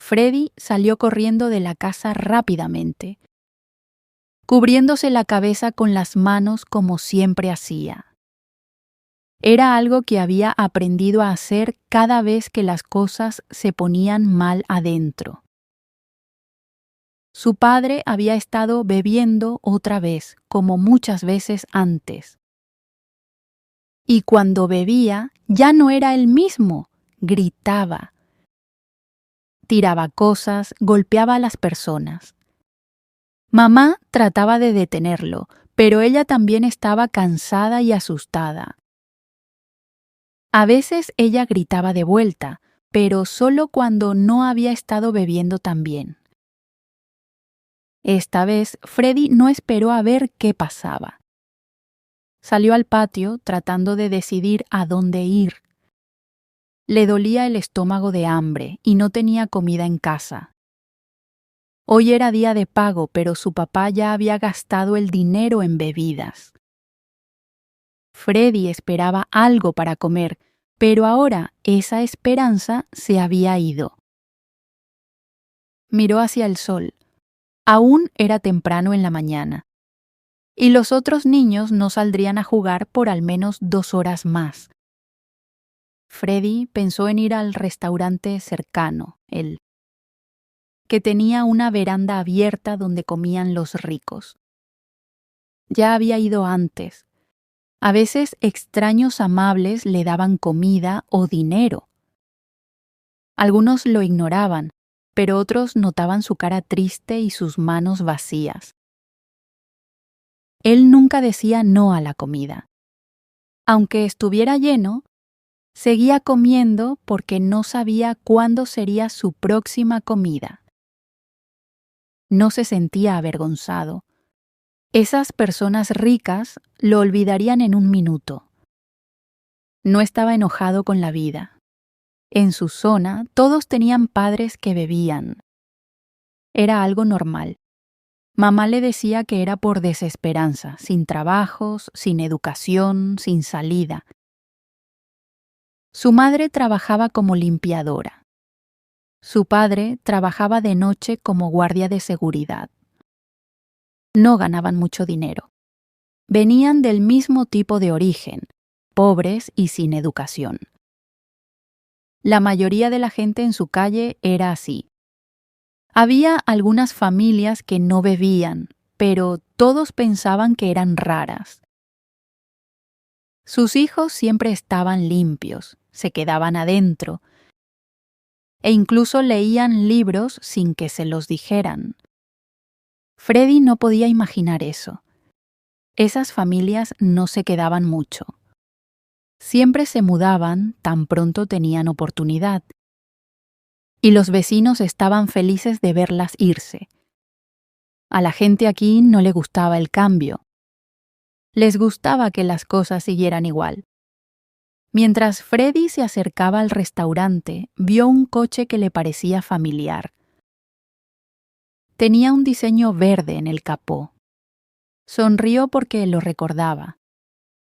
Freddy salió corriendo de la casa rápidamente, cubriéndose la cabeza con las manos como siempre hacía. Era algo que había aprendido a hacer cada vez que las cosas se ponían mal adentro. Su padre había estado bebiendo otra vez, como muchas veces antes. Y cuando bebía, ya no era el mismo, gritaba, tiraba cosas, golpeaba a las personas. Mamá trataba de detenerlo, pero ella también estaba cansada y asustada. A veces ella gritaba de vuelta, pero solo cuando no había estado bebiendo tan bien. Esta vez, Freddy no esperó a ver qué pasaba. Salió al patio tratando de decidir a dónde ir. Le dolía el estómago de hambre y no tenía comida en casa. Hoy era día de pago, pero su papá ya había gastado el dinero en bebidas. Freddy esperaba algo para comer, pero ahora esa esperanza se había ido. Miró hacia el sol. Aún era temprano en la mañana, y los otros niños no saldrían a jugar por al menos 2 horas más. Freddy pensó en ir al restaurante cercano, que tenía una veranda abierta donde comían los ricos. Ya había ido antes. A veces extraños amables le daban comida o dinero. Algunos lo ignoraban, pero otros notaban su cara triste y sus manos vacías. Él nunca decía no a la comida. Aunque estuviera lleno, seguía comiendo porque no sabía cuándo sería su próxima comida. No se sentía avergonzado. Esas personas ricas lo olvidarían en un minuto. No estaba enojado con la vida. En su zona, todos tenían padres que bebían. Era algo normal. Mamá le decía que era por desesperanza, sin trabajos, sin educación, sin salida. Su madre trabajaba como limpiadora. Su padre trabajaba de noche como guardia de seguridad. No ganaban mucho dinero. Venían del mismo tipo de origen, pobres y sin educación. La mayoría de la gente en su calle era así. Había algunas familias que no bebían, pero todos pensaban que eran raras. Sus hijos siempre estaban limpios, se quedaban adentro, e incluso leían libros sin que se los dijeran. Freddy no podía imaginar eso. Esas familias no se quedaban mucho. Siempre se mudaban tan pronto tenían oportunidad. Y los vecinos estaban felices de verlas irse. A la gente aquí no le gustaba el cambio. Les gustaba que las cosas siguieran igual. Mientras Freddy se acercaba al restaurante, vio un coche que le parecía familiar. Tenía un diseño verde en el capó. Sonrió porque lo recordaba.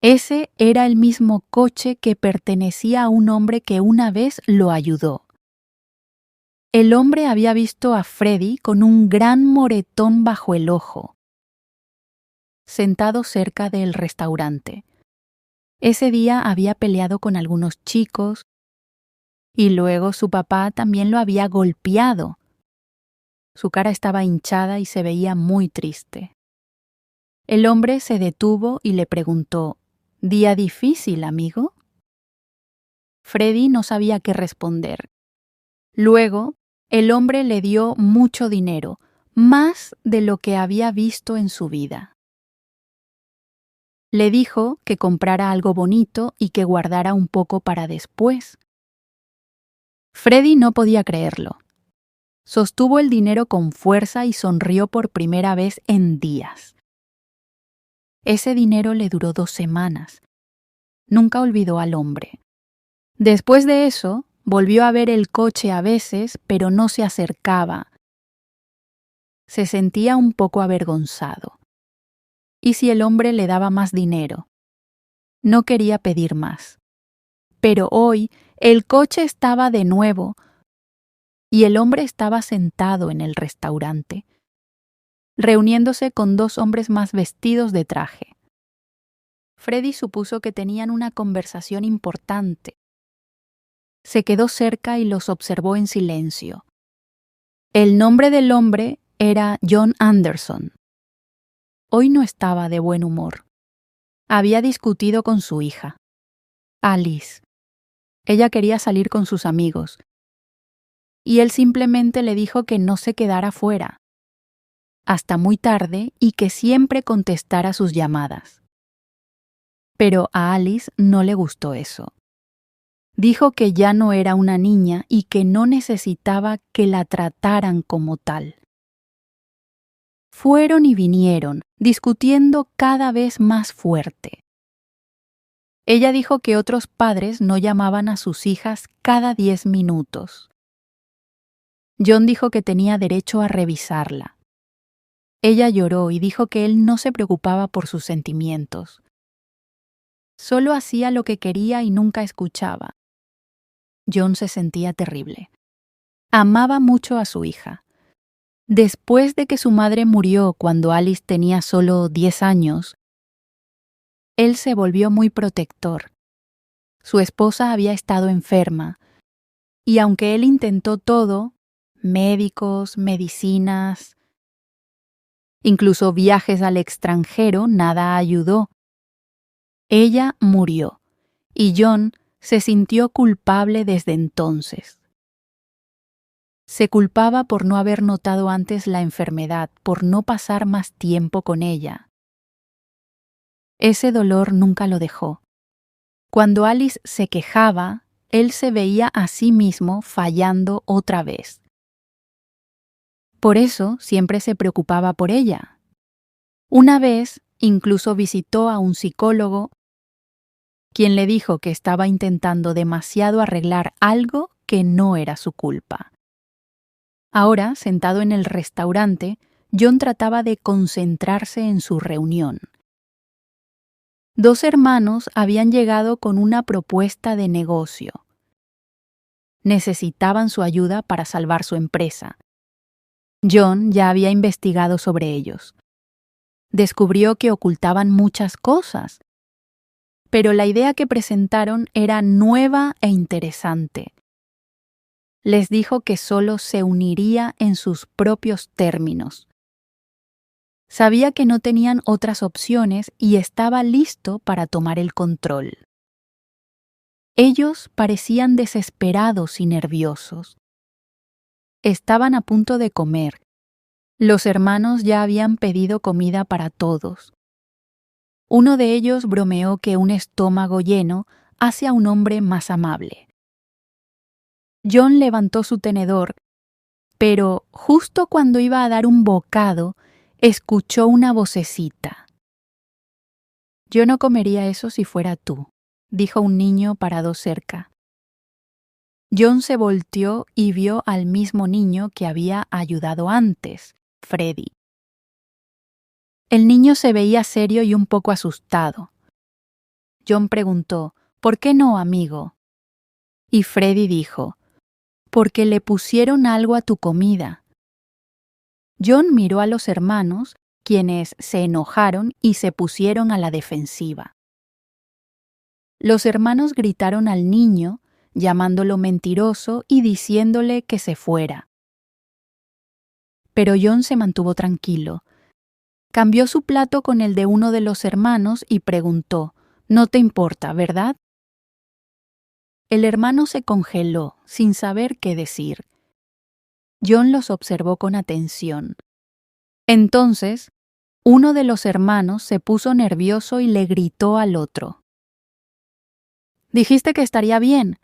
Ese era el mismo coche que pertenecía a un hombre que una vez lo ayudó. El hombre había visto a Freddy con un gran moretón bajo el ojo, sentado cerca del restaurante. Ese día había peleado con algunos chicos y luego su papá también lo había golpeado. Su cara estaba hinchada y se veía muy triste. El hombre se detuvo y le preguntó, ¿Día difícil, amigo? Freddy no sabía qué responder. Luego, el hombre le dio mucho dinero, más de lo que había visto en su vida. Le dijo que comprara algo bonito y que guardara un poco para después. Freddy no podía creerlo. Sostuvo el dinero con fuerza y sonrió por primera vez en días. Ese dinero le duró 2 semanas. Nunca olvidó al hombre. Después de eso, volvió a ver el coche a veces, pero no se acercaba. Se sentía un poco avergonzado. ¿Y si el hombre le daba más dinero? No quería pedir más. Pero hoy, el coche estaba de nuevo, y el hombre estaba sentado en el restaurante, reuniéndose con 2 hombres más vestidos de traje. Freddy supuso que tenían una conversación importante. Se quedó cerca y los observó en silencio. El nombre del hombre era John Anderson. Hoy no estaba de buen humor. Había discutido con su hija, Alice. Ella quería salir con sus amigos, y él simplemente le dijo que no se quedara fuera, hasta muy tarde, y que siempre contestara sus llamadas. Pero a Alice no le gustó eso. Dijo que ya no era una niña y que no necesitaba que la trataran como tal. Fueron y vinieron, discutiendo cada vez más fuerte. Ella dijo que otros padres no llamaban a sus hijas cada 10 minutos. John dijo que tenía derecho a revisarla. Ella lloró y dijo que él no se preocupaba por sus sentimientos. Solo hacía lo que quería y nunca escuchaba. John se sentía terrible. Amaba mucho a su hija. Después de que su madre murió cuando Alice tenía solo 10 años, él se volvió muy protector. Su esposa había estado enferma, y aunque él intentó todo, médicos, medicinas, incluso viajes al extranjero, nada ayudó. Ella murió, y John se sintió culpable desde entonces. Se culpaba por no haber notado antes la enfermedad, por no pasar más tiempo con ella. Ese dolor nunca lo dejó. Cuando Alice se quejaba, él se veía a sí mismo fallando otra vez. Por eso siempre se preocupaba por ella. Una vez incluso visitó a un psicólogo, quien le dijo que estaba intentando demasiado arreglar algo que no era su culpa. Ahora, sentado en el restaurante, John trataba de concentrarse en su reunión. 2 hermanos habían llegado con una propuesta de negocio. Necesitaban su ayuda para salvar su empresa. John ya había investigado sobre ellos. Descubrió que ocultaban muchas cosas, pero la idea que presentaron era nueva e interesante. Les dijo que solo se uniría en sus propios términos. Sabía que no tenían otras opciones y estaba listo para tomar el control. Ellos parecían desesperados y nerviosos. Estaban a punto de comer. Los hermanos ya habían pedido comida para todos. Uno de ellos bromeó que un estómago lleno hace a un hombre más amable. John levantó su tenedor, pero justo cuando iba a dar un bocado, escuchó una vocecita. «Yo no comería eso si fuera tú», dijo un niño parado cerca. John se volteó y vio al mismo niño que había ayudado antes, Freddy. El niño se veía serio y un poco asustado. John preguntó, «¿Por qué no, amigo?» Y Freddy dijo, «Porque le pusieron algo a tu comida». John miró a los hermanos, quienes se enojaron y se pusieron a la defensiva. Los hermanos gritaron al niño, llamándolo mentiroso y diciéndole que se fuera. Pero John se mantuvo tranquilo. Cambió su plato con el de uno de los hermanos y preguntó, «No te importa, ¿verdad?» El hermano se congeló, sin saber qué decir. John los observó con atención. Entonces, uno de los hermanos se puso nervioso y le gritó al otro. «Dijiste que estaría bien.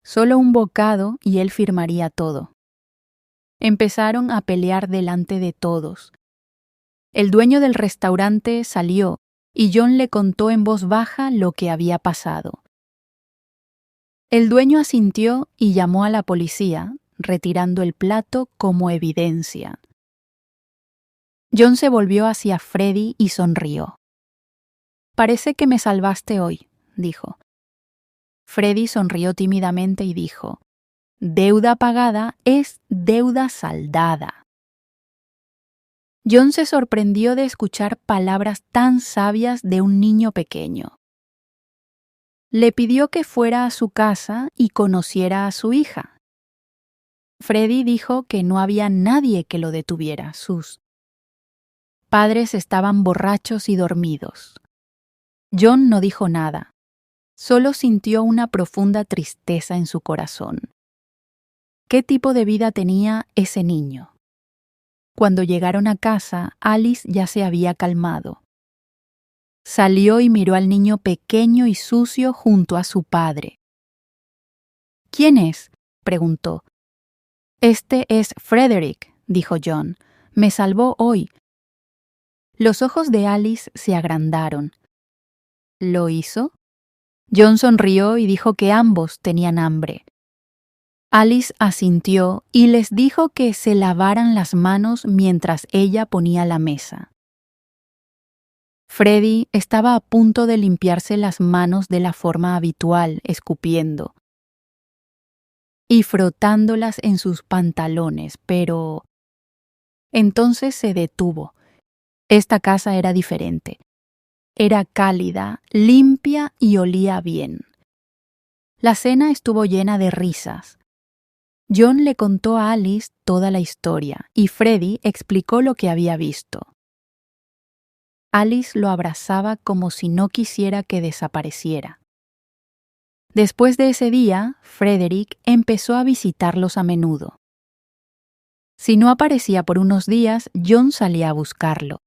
Solo un bocado y él firmaría todo». Empezaron a pelear delante de todos. El dueño del restaurante salió y John le contó en voz baja lo que había pasado. El dueño asintió y llamó a la policía, retirando el plato como evidencia. John se volvió hacia Freddy y sonrió. «Parece que me salvaste hoy», dijo. Freddy sonrió tímidamente y dijo, Deuda pagada es deuda saldada. John se sorprendió de escuchar palabras tan sabias de un niño pequeño. Le pidió que fuera a su casa y conociera a su hija. Freddie dijo que no había nadie que lo detuviera. Sus padres estaban borrachos y dormidos. John no dijo nada, solo sintió una profunda tristeza en su corazón. ¿Qué tipo de vida tenía ese niño? Cuando llegaron a casa, Alice ya se había calmado. Salió y miró al niño pequeño y sucio junto a su padre. ¿Quién es?, preguntó. Este es Frederick, dijo John. Me salvó hoy. Los ojos de Alice se agrandaron. ¿Lo hizo? John sonrió y dijo que ambos tenían hambre. Alice asintió y les dijo que se lavaran las manos mientras ella ponía la mesa. Freddie estaba a punto de limpiarse las manos de la forma habitual, escupiendo y frotándolas en sus pantalones, pero entonces se detuvo. Esta casa era diferente. Era cálida, limpia y olía bien. La cena estuvo llena de risas. John le contó a Alice toda la historia y Freddie explicó lo que había visto. Alice lo abrazaba como si no quisiera que desapareciera. Después de ese día, Frederick empezó a visitarlos a menudo. Si no aparecía por unos días, John salía a buscarlo.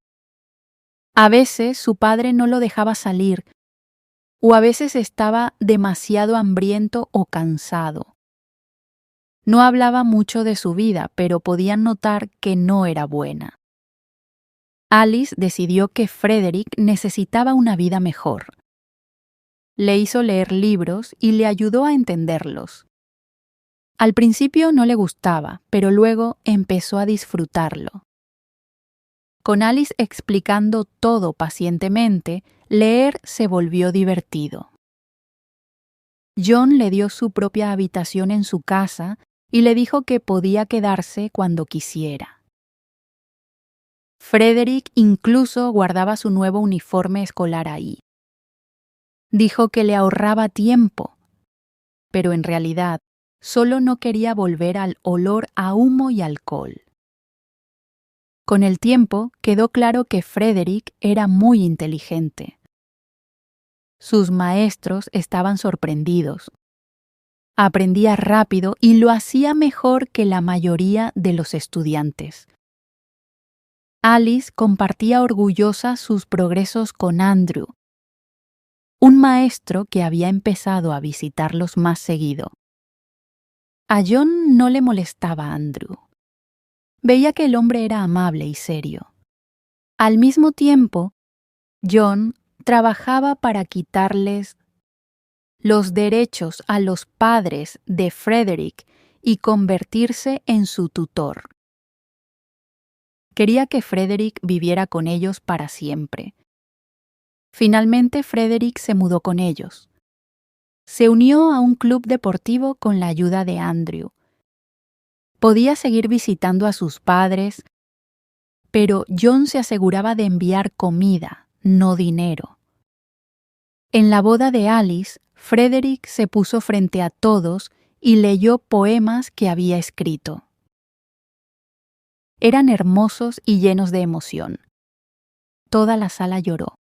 A veces su padre no lo dejaba salir, o a veces estaba demasiado hambriento o cansado. No hablaba mucho de su vida, pero podían notar que no era buena. Alice decidió que Frederick necesitaba una vida mejor. Le hizo leer libros y le ayudó a entenderlos. Al principio no le gustaba, pero luego empezó a disfrutarlo. Con Alice explicando todo pacientemente, leer se volvió divertido. John le dio su propia habitación en su casa y le dijo que podía quedarse cuando quisiera. Frederick incluso guardaba su nuevo uniforme escolar ahí. Dijo que le ahorraba tiempo, pero en realidad solo no quería volver al olor a humo y alcohol. Con el tiempo quedó claro que Frederick era muy inteligente. Sus maestros estaban sorprendidos. Aprendía rápido y lo hacía mejor que la mayoría de los estudiantes. Alice compartía orgullosa sus progresos con Andrew, un maestro que había empezado a visitarlos más seguido. A John no le molestaba Andrew. Veía que el hombre era amable y serio. Al mismo tiempo, John trabajaba para quitarles los derechos a los padres de Frederick y convertirse en su tutor. Quería que Frederick viviera con ellos para siempre. Finalmente, Frederick se mudó con ellos. Se unió a un club deportivo con la ayuda de Andrew. Podía seguir visitando a sus padres, pero John se aseguraba de enviar comida, no dinero. En la boda de Alice, Frederick se puso frente a todos y leyó poemas que había escrito. Eran hermosos y llenos de emoción. Toda la sala lloró.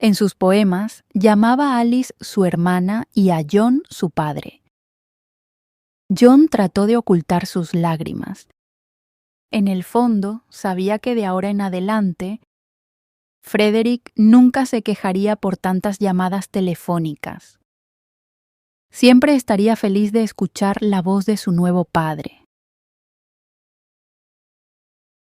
En sus poemas, llamaba a Alice su hermana y a John su padre. John trató de ocultar sus lágrimas. En el fondo, sabía que de ahora en adelante, Frederick nunca se quejaría por tantas llamadas telefónicas. Siempre estaría feliz de escuchar la voz de su nuevo padre.